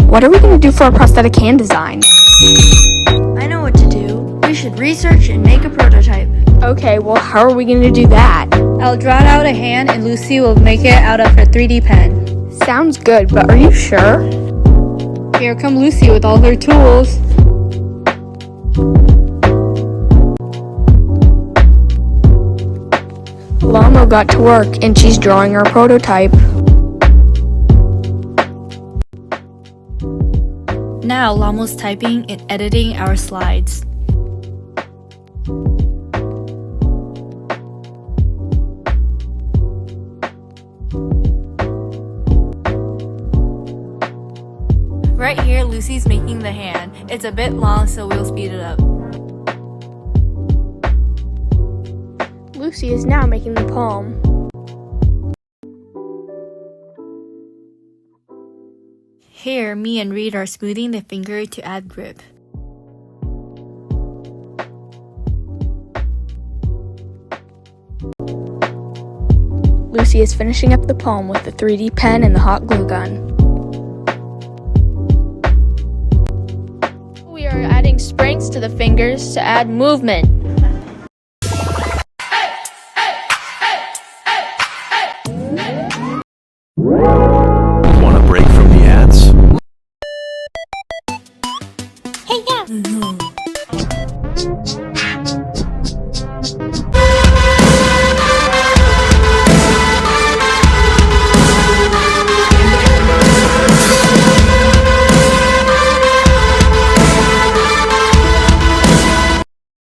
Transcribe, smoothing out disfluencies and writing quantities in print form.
what are we going to do for our prosthetic hand design? I know what to do. We should research and make a prototype. Okay, well, how are we going to do that? I'll draw out a hand and Lucy will make it out of her 3D pen. Sounds good, but are you sure? Here come Lucy with all her tools. Lamo got to work and she's drawing our prototype. Now Lamo's typing and editing our slides. Right here, Lucy's making the hand. It's a bit long, so we'll speed it up. Lucy is now making the palm. Here, me and Reed are smoothing the finger to add grip. Lucy is finishing up the palm with the 3D pen and the hot glue gun. We are adding springs to the fingers to add movement.